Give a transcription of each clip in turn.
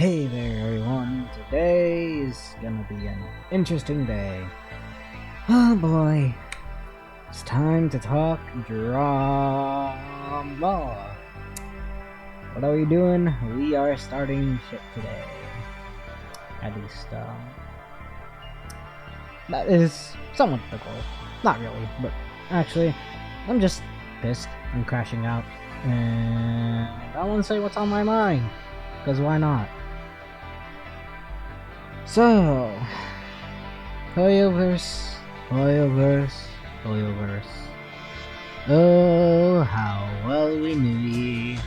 Hey there everyone, today is gonna be an interesting day. Oh boy, it's time to talk drama. What are we doing? We are starting shit today. At least, that is somewhat the goal. Not really, but actually, I'm just pissed. I'm crashing out. And I wanna say what's on my mind. Because why not? So, Hoyoverse. Oh, how well we knew ye.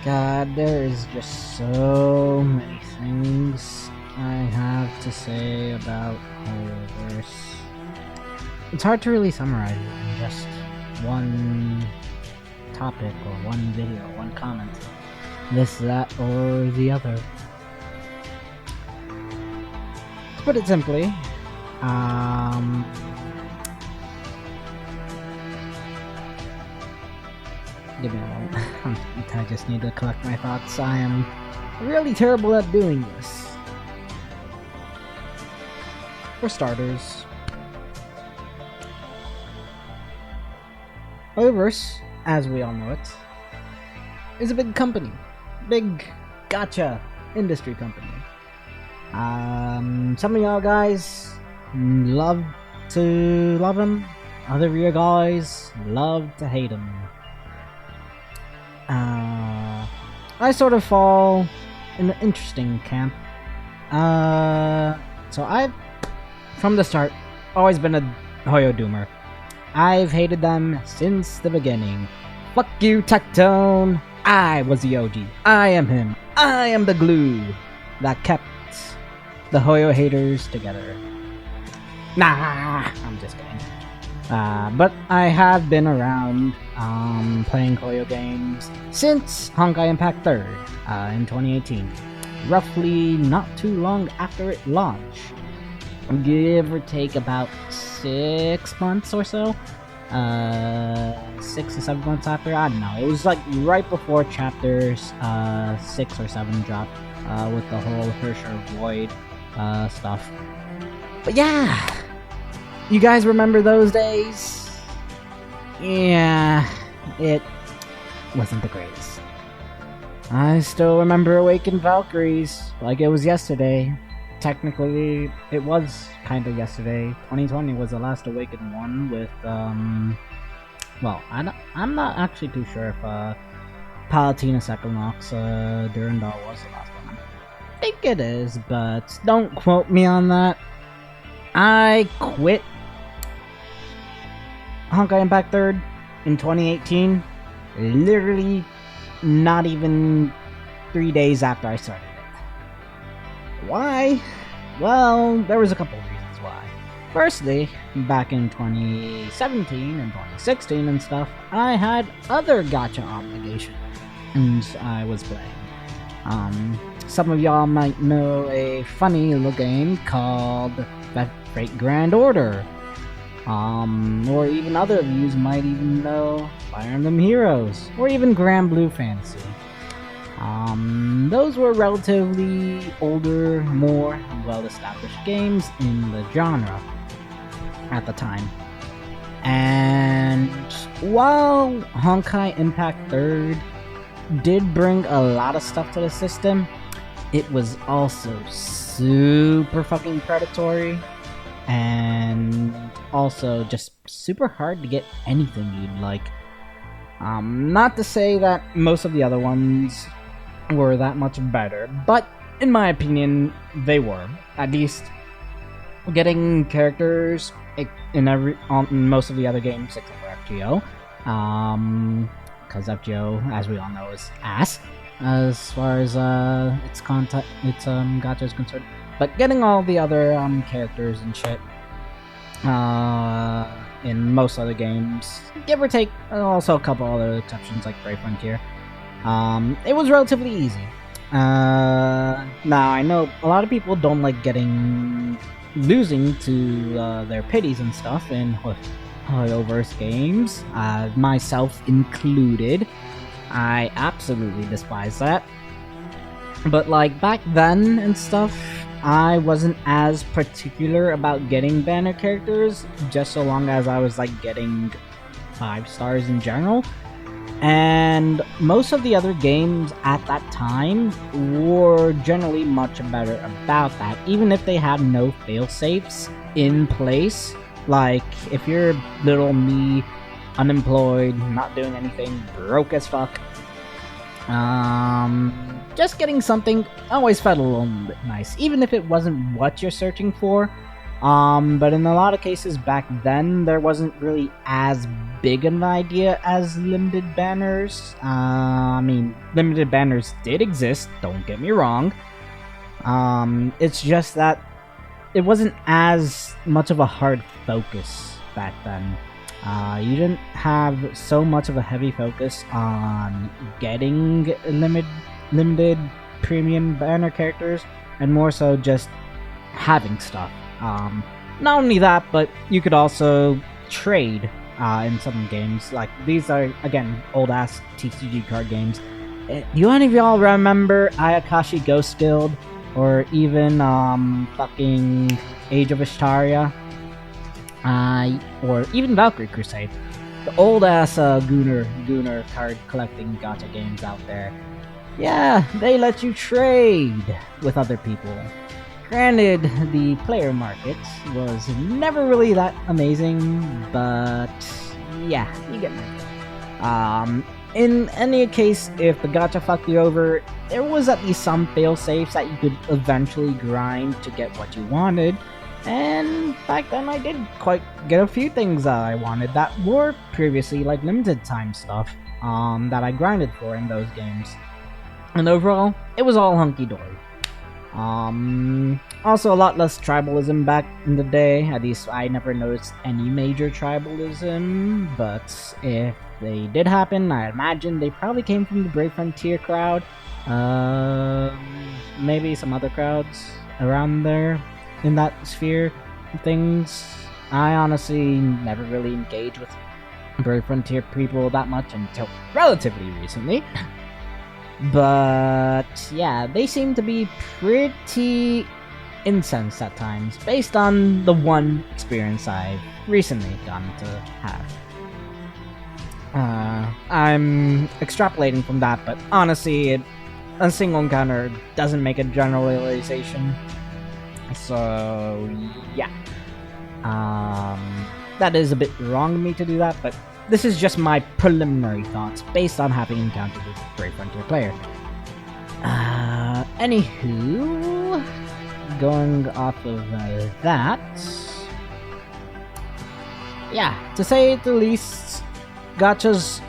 God, there is just so many things I have to say about Hoyoverse. It's hard to really summarize it in just one topic or one video, one comment. This, that, or the other. To put it simply, give me a moment. I just need to collect my thoughts. I am really terrible at doing this. For starters, Hoyoverse, as we all know it, is a big company. Big gacha industry company. Some of y'all guys love to love him. Other of you guys love to hate him. I sort of fall in the interesting camp. So I've, from the start, always been a Hoyo doomer. I've hated them since the beginning. Fuck you, Tectone. I was the OG. I am him. I am the glue that kept the Hoyo haters together. Nah, I'm just kidding. But I have been around playing Hoyo games since Honkai Impact 3rd in 2018. Roughly not too long after it launched. Give or take about 6 months or so. 6 to 7 months after, I don't know. It was like right before chapters 6 or 7 dropped with the whole Hersher Void stuff. But yeah, you guys remember those days? Yeah, it wasn't the greatest. I still remember Awakened Valkyries like it was yesterday. Technically, it was kind of yesterday. 2020 was the last Awakened one with, well, I'm not actually too sure if Palatina Equinox Durandal was the last one. I think it is, but don't quote me on that. I quit Honkai Impact 3rd in 2018, literally not even 3 days after I started it. Why? Well, there was a couple of reasons why. Firstly, back in 2017 and 2016 and stuff, I had other gacha obligations I was playing. Some of y'all might know a funny little game called Fate Grand Order. Or even other of you might even know Fire Emblem Heroes, or even Grand Blue Fantasy. Those were relatively older, more well-established games in the genre at the time. And while Honkai Impact 3rd did bring a lot of stuff to the system, it was also super fucking predatory and also just super hard to get anything you'd like. Not to say that most of the other ones were that much better, but in my opinion, they were. At least getting characters in most of the other games except for FGO, because FGO, as we all know, is ass as far as its gacha is concerned. But getting all the other characters and shit in most other games, give or take, also a couple other exceptions like Brave Frontier, it was relatively easy. Now I know a lot of people don't like losing to their pities and stuff in Hoyoverse games, myself included. I absolutely despise that. But like back then and stuff, I wasn't as particular about getting banner characters, just so long as I was like getting 5 stars in general. And most of the other games at that time were generally much better about that, even if they had no fail-safes in place. Like, if you're little me, unemployed, not doing anything, broke as fuck, just getting something always felt a little bit nice, even if it wasn't what you're searching for. But in a lot of cases back then, there wasn't really as big an idea as limited banners. I mean, limited banners did exist, don't get me wrong. It's just that it wasn't as much of a hard focus back then. You didn't have so much of a heavy focus on getting limited premium banner characters, and more so just having stuff. Not only that, but you could also trade in some games. Like, these are, again, old-ass TCG card games. Do any of y'all remember Ayakashi Ghost Guild? Or even, fucking Age of Ishtaria? Or even Valkyrie Crusade. The old-ass Gooner card collecting gacha games out there. Yeah, they let you trade with other people. Granted, the player market was never really that amazing, but yeah, you get me. In any case, if the gacha fucked you over, there was at least some fail-safes that you could eventually grind to get what you wanted. And back then I did quite get a few things that I wanted that were previously like limited time stuff that I grinded for in those games. And overall, it was all hunky-dory. Also a lot less tribalism back in the day. At least I never noticed any major tribalism, but if they did happen, I imagine they probably came from the Brave Frontier crowd. Maybe some other crowds around there in that sphere of things. I honestly never really engaged with Brave Frontier people that much until relatively recently. But yeah, they seem to be pretty incensed at times, based on the one experience I've recently gotten to have. I'm extrapolating from that, but honestly, a single encounter doesn't make a generalization. So yeah, that is a bit wrong of me to do that, but this is just my preliminary thoughts based on having encountered a Brave Frontier player. Anywho, going off of that, yeah, to say the least, gachas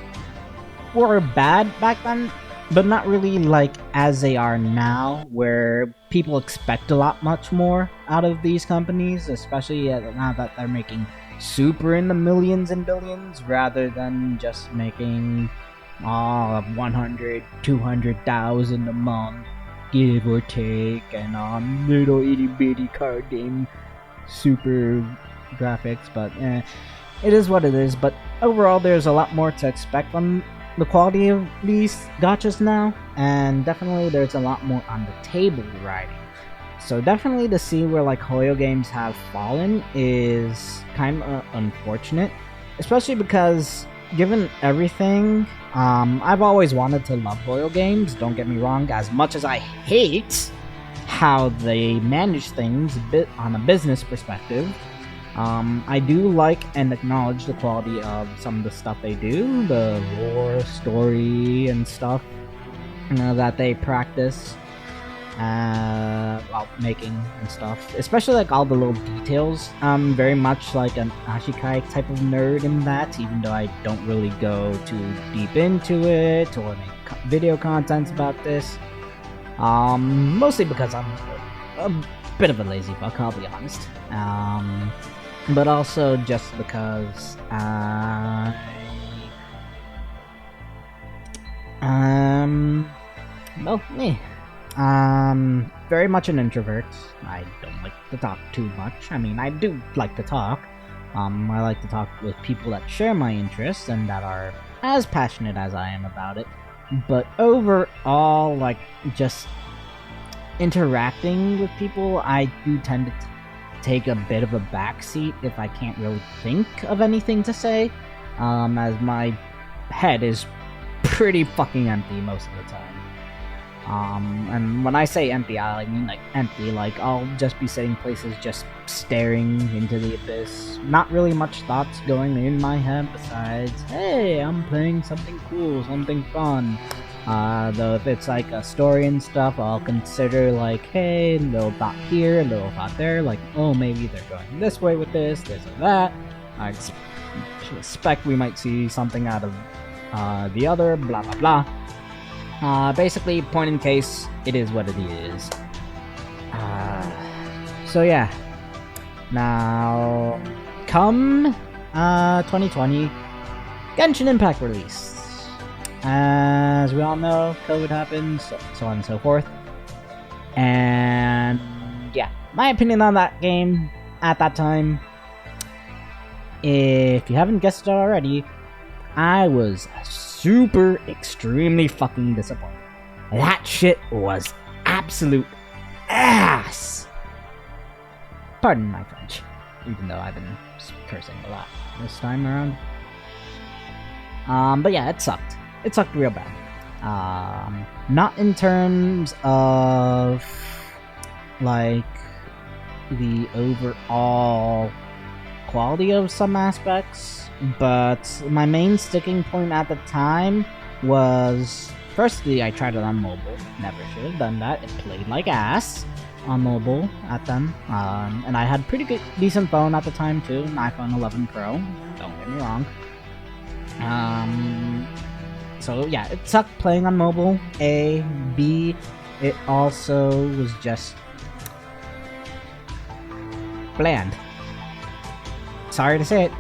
were bad back then, but not really like as they are now, where people expect a lot much more out of these companies, especially now that they're making super in the millions and billions rather than just making 100, 200,000 a month, give or take, and little itty bitty card game super graphics. But it is what it is. But overall, there's a lot more to expect from the quality of these gachas now, and definitely there's a lot more on the table writing. So definitely to see where like Hoyo games have fallen is kind of unfortunate, especially because given everything, I've always wanted to love Hoyo games, don't get me wrong, as much as I hate how they manage things on a business perspective. I do like and acknowledge the quality of some of the stuff they do, the lore, story, and stuff that they practice while making and stuff, especially like all the little details. I'm very much like an Ashikai type of nerd in that, even though I don't really go too deep into it or make video contents about this. Mostly because I'm a bit of a lazy fuck, I'll be honest. But also just because very much an introvert. I don't like to talk too much. I mean, I do like to talk. I like to talk with people that share my interests and that are as passionate as I am about it. But overall, like, just interacting with people, I do tend to take a bit of a backseat if I can't really think of anything to say, as my head is pretty fucking empty most of the time. And when I say empty, I mean like empty, like I'll just be sitting places just staring into the abyss. Not really much thoughts going in my head besides, hey, I'm playing something cool, something fun. Though if it's like a story and stuff, I'll consider like, hey, little thought here, little thought there, like, oh, maybe they're going this way with this or that. I expect we might see something out of the other, blah blah blah. Basically, point in case, it is what it is. So yeah. Now, come 2020, Genshin Impact release. As we all know, COVID happened, so on and so forth. And yeah, my opinion on that game at that time, if you haven't guessed it already, I was super, extremely fucking disappointed. That shit was absolute ass. Pardon my French, even though I've been cursing a lot this time around. But yeah, it sucked. It sucked real bad. Not in terms of like the overall quality of some aspects, but my main sticking point at the time was, firstly, I tried it on mobile. Never should have done that. It played like ass on mobile at them. And I had pretty good, decent phone at the time too, an iPhone 11 Pro. Don't get me wrong. So yeah, it sucked playing on mobile. A, B, it also was just bland. Sorry to say it.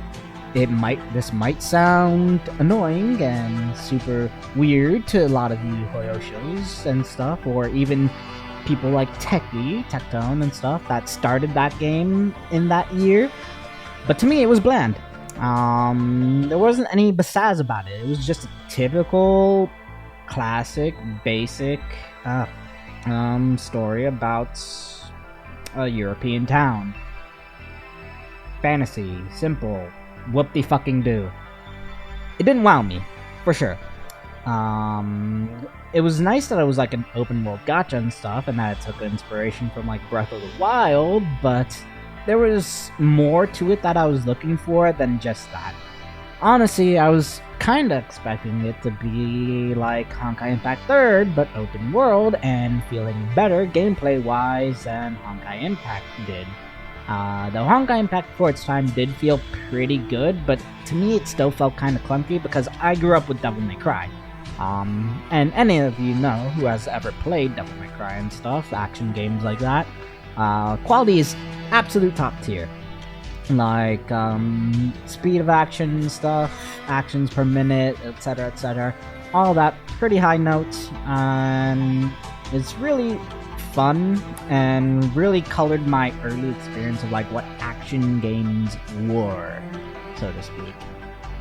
This might sound annoying and super weird to a lot of you Hoyo shows and stuff, or even people like Tectone and stuff that started that game in that year. But to me, it was bland. There wasn't any pizzazz about it. It was just a typical, classic, basic story about a European town. Fantasy, simple, whoop-de-fucking-do. It didn't wow me, for sure. It was nice that it was like an open world gacha and stuff, and that it took inspiration from like Breath of the Wild, but there was more to it that I was looking for than just that. Honestly, I was kinda expecting it to be like Honkai Impact 3rd, but open world and feeling better gameplay-wise than Honkai Impact did. Though Honkai Impact for its time did feel pretty good, but to me it still felt kinda clunky because I grew up with Devil May Cry. And any of you know who has ever played Devil May Cry and stuff, action games like that, quality is absolute top tier. Like, speed of action and stuff, actions per minute, etc., all that pretty high notes, and it's really fun and really colored my early experience of like what action games were, so to speak.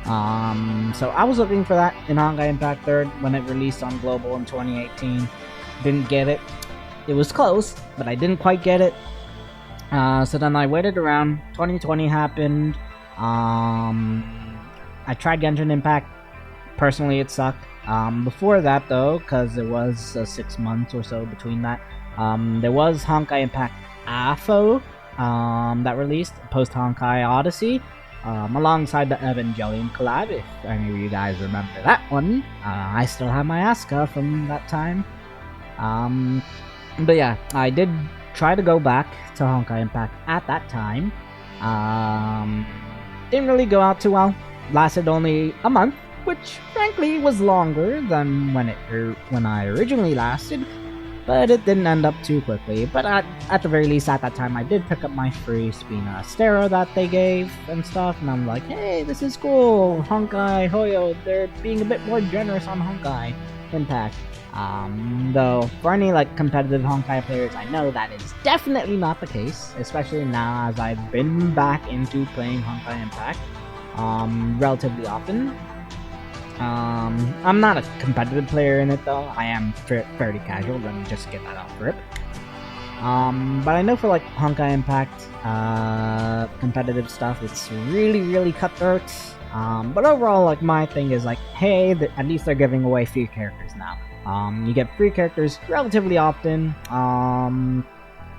So I was looking for that in Honkai Impact 3rd when it released on Global in 2018. Didn't get it. It was close, but I didn't quite get it. So then I waited around. 2020 happened. I tried Genshin Impact. Personally, it sucked. Before that, though, because there was 6 months or so between that, there was Honkai Impact AFO that released, post-Honkai Odyssey, alongside the Evangelion collab, if any of you guys remember that one. I still have my Asuka from that time. But yeah, I did try to go back to Honkai Impact at that time. Didn't really go out too well. Lasted only a month, which frankly was longer than when I originally lasted, but it didn't end up too quickly. But at the very least, at that time, I did pick up my free Spina Astera that they gave and stuff, and I'm like, hey, this is cool. Honkai, Hoyo, they're being a bit more generous on Honkai Impact. Though, for any like competitive Honkai players, I know that is definitely not the case, especially now as I've been back into playing Honkai Impact relatively often. I'm not a competitive player in it though. I am fairly casual. Let me just get that off rip. But I know for like Honkai Impact, competitive stuff, it's really cutthroat. But overall, like my thing is like, hey, at least they're giving away free characters now. You get free characters relatively often.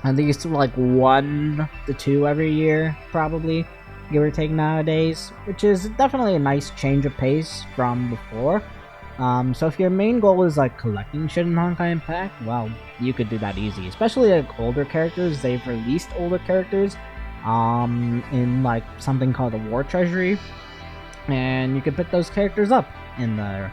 At least like 1 to 2 every year, probably, give or take nowadays, which is definitely a nice change of pace from before. So if your main goal is like collecting shit in Honkai Impact, well, you could do that easy. Especially like older characters, they've released older characters, in like something called a War Treasury, and you can pick those characters up in there.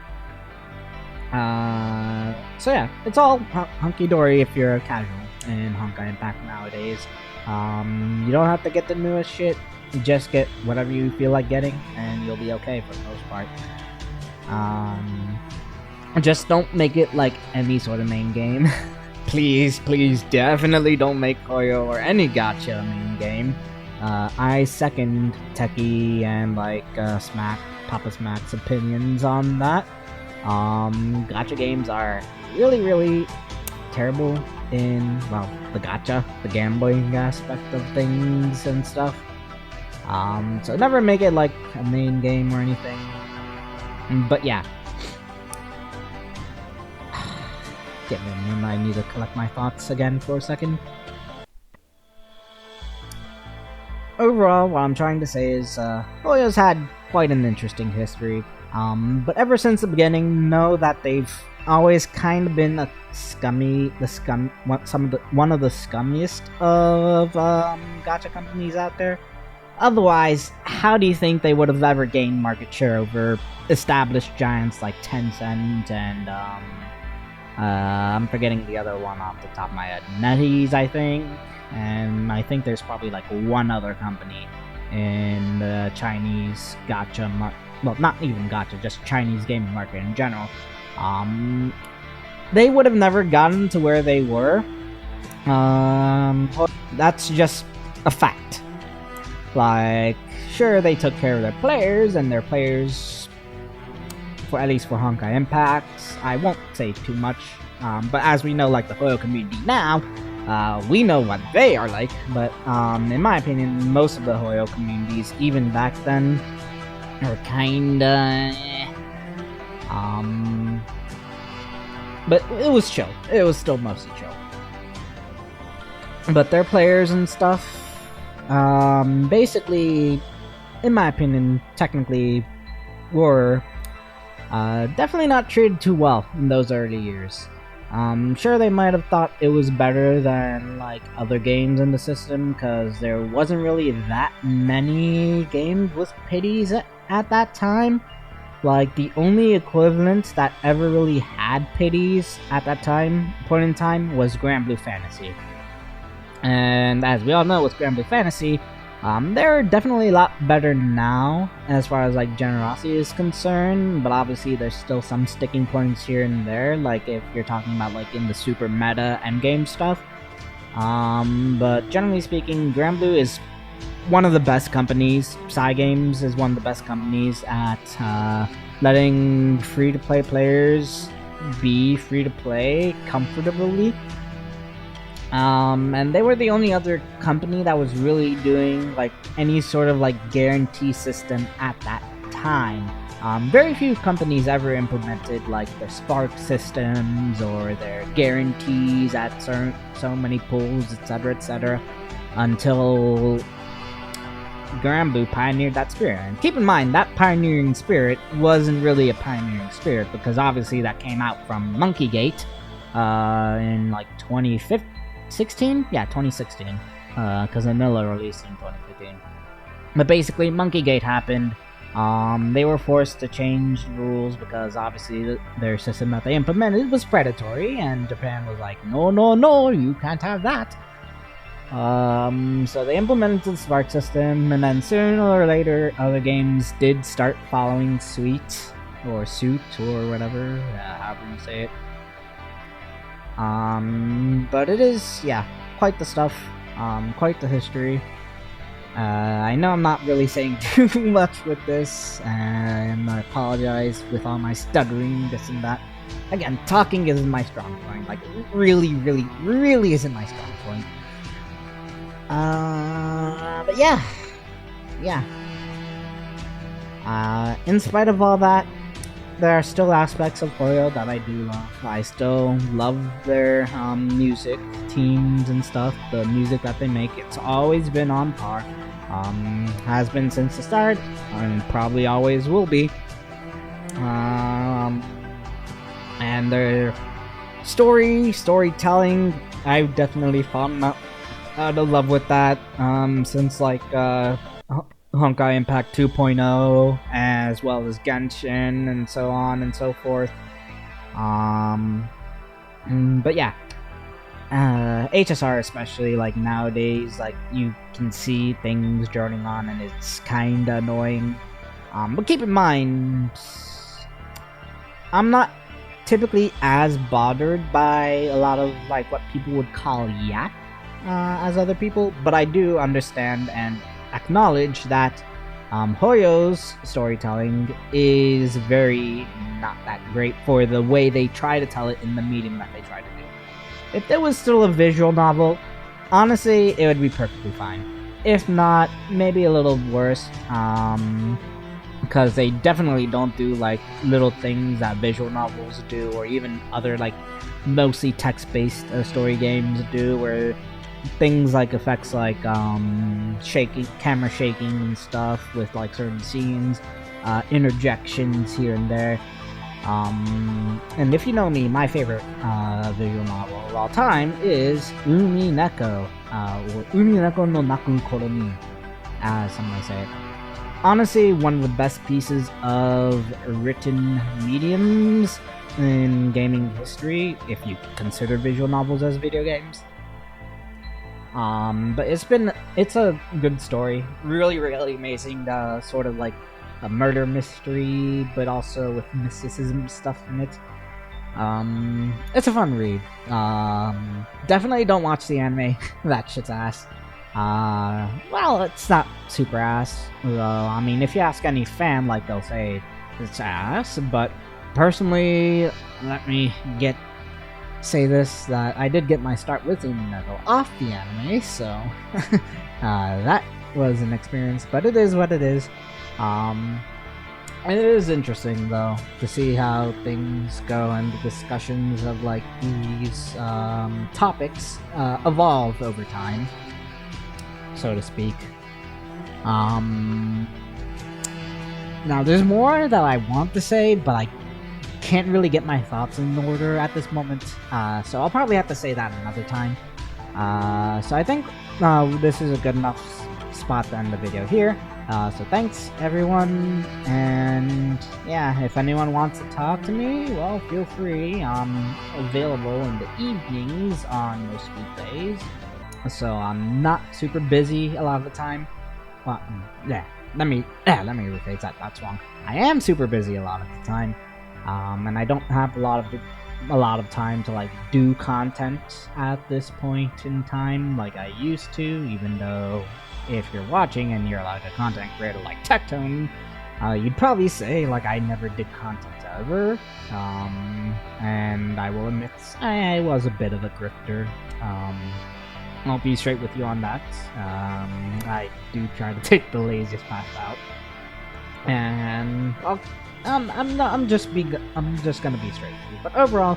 So yeah, it's all hunky dory if you're a casual in Honkai Impact nowadays. You don't have to get the newest shit. You just get whatever you feel like getting, and you'll be okay for the most part. Just don't make it like any sort of main game. Please, definitely don't make Hoyo or any gacha main game. I second Techie and like Papa Smack's opinions on that. Gacha games are really terrible in, well, the gambling aspect of things and stuff. So never make it like a main game or anything. But yeah. Give me a minute, I need to collect my thoughts again for a second. Overall, what I'm trying to say is, Hoyo's had quite an interesting history. But ever since the beginning, know that they've always kind of been one of the scummiest of gacha companies out there. Otherwise, how do you think they would have ever gained market share over established giants like Tencent and I'm forgetting the other one off the top of my head, NetEase, I think, and I think there's probably like one other company in the Chinese gacha well, not even gacha, just Chinese gaming market in general. They would have never gotten to where they were. That's just a fact. Like, sure, they took care of their players, and their players, for at least for Honkai Impact, I won't say too much, but as we know, like the Hoyo community now, we know what they are like, but in my opinion, most of the Hoyo communities, even back then, were kinda but it was chill. It was still mostly chill. But their players and stuff, basically, in my opinion, technically, were definitely not treated too well in those early years. Sure, they might have thought it was better than like other games in the system, because there wasn't really that many games with pities at that time. Like, the only equivalent that ever really had pities at that point in time was Grand Blue Fantasy. And as we all know with Grand Blue Fantasy, they're definitely a lot better now as far as like generosity is concerned, but obviously there's still some sticking points here and there, like if you're talking about like in the super meta endgame stuff. But generally speaking, Grand Blue is one of the best companies. Cygames is one of the best companies at letting free-to-play players be free-to-play comfortably. And they were the only other company that was really doing like any sort of like guarantee system at that time. Very few companies ever implemented like their Spark systems or their guarantees at so many pools, etc., until Grand Blue pioneered that spirit. And keep in mind, that pioneering spirit wasn't really a pioneering spirit, because obviously that came out from Monkeygate in like 2016? Yeah, 2016. Because Vanilla released in 2015. But basically, Monkeygate happened. They were forced to change the rules because obviously their system that they implemented was predatory, and Japan was like, no, you can't have that. So they implemented the Spark system, and then sooner or later, other games did start following suit, or whatever, however you say it. But it is, yeah, quite the stuff, quite the history. I know I'm not really saying too much with this, and I apologize with all my stuttering, this and that. Again, talking isn't my strong point. Like, really, really, really isn't my strong point. But yeah. In spite of all that, there are still aspects of Hoyo that I do love. I still love their music, teams and stuff. The music that they make, it's always been on par. Has been since the start, and probably always will be. And their storytelling, I've definitely fallen out of love with that. Since like Honkai Impact 2.0, as well as Genshin, and so on and so forth. But yeah, HSR especially, like nowadays, like you can see things droning on, and it's kind of annoying. But keep in mind, I'm not typically as bothered by a lot of like what people would call yak as other people, but I do understand and acknowledge that Hoyo's storytelling is very not that great for the way they try to tell it in the medium that they try to do. If there was still a visual novel, honestly, it would be perfectly fine. If not, maybe a little worse, because they definitely don't do like little things that visual novels do, or even other like mostly text-based story games do, where things like effects like shaking, camera shaking and stuff with like certain scenes, interjections here and there. And if you know me, my favorite visual novel of all time is Umi Neko, or Umi Neko no Nakun Koromi, as some might say it. Honestly, one of the best pieces of written mediums in gaming history, if you consider visual novels as video games. But it's a good story. Really, really amazing. Sort of like a murder mystery, but also with mysticism stuff in it. It's a fun read. Definitely don't watch the anime. That shit's ass. Well, it's not super ass. I mean, if you ask any fan, like they'll say it's ass. But personally, let me say this, that I did get my start with Umineko off the anime, so that was an experience, but it is what it is. And it is interesting though to see how things go and the discussions of like these topics evolve over time, so to speak. Now there's more that I want to say, but I can't really get my thoughts in order at this moment, so I'll probably have to say that another time. So I think this is a good enough spot to end the video here. So thanks everyone, and yeah, if anyone wants to talk to me, well, feel free. I'm available in the evenings on most weekdays, so I'm not super busy a lot of the time. Well, let me rephrase that. That's wrong. I am super busy a lot of the time. And I don't have a lot of time to like do content at this point in time like I used to, even though if you're watching and you're like a content creator like Tectone, you'd probably say like I never did content ever. And I will admit I was a bit of a grifter. I'll be straight with you on that. I do try to take the laziest path out, and I'm just gonna be straight with you. But overall,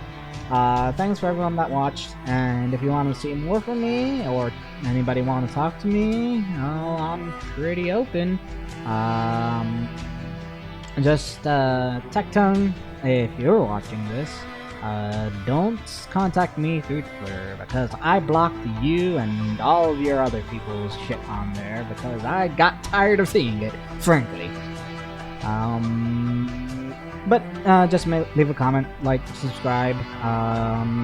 thanks for everyone that watched, and if you want to see more from me, or anybody want to talk to me, I'm pretty open. Just Tectone, if you're watching this, don't contact me through Twitter, because I blocked you and all of your other people's shit on there because I got tired of seeing it, frankly. But just leave a comment, like, subscribe,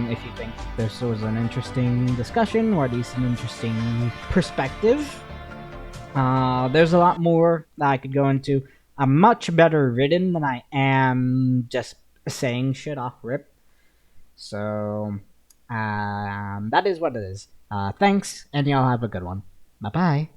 if you think this was an interesting discussion, or at least an interesting perspective. There's a lot more that I could go into. I'm much better written than I am just saying shit off rip. So, that is what it is. Thanks, and y'all have a good one. Bye-bye.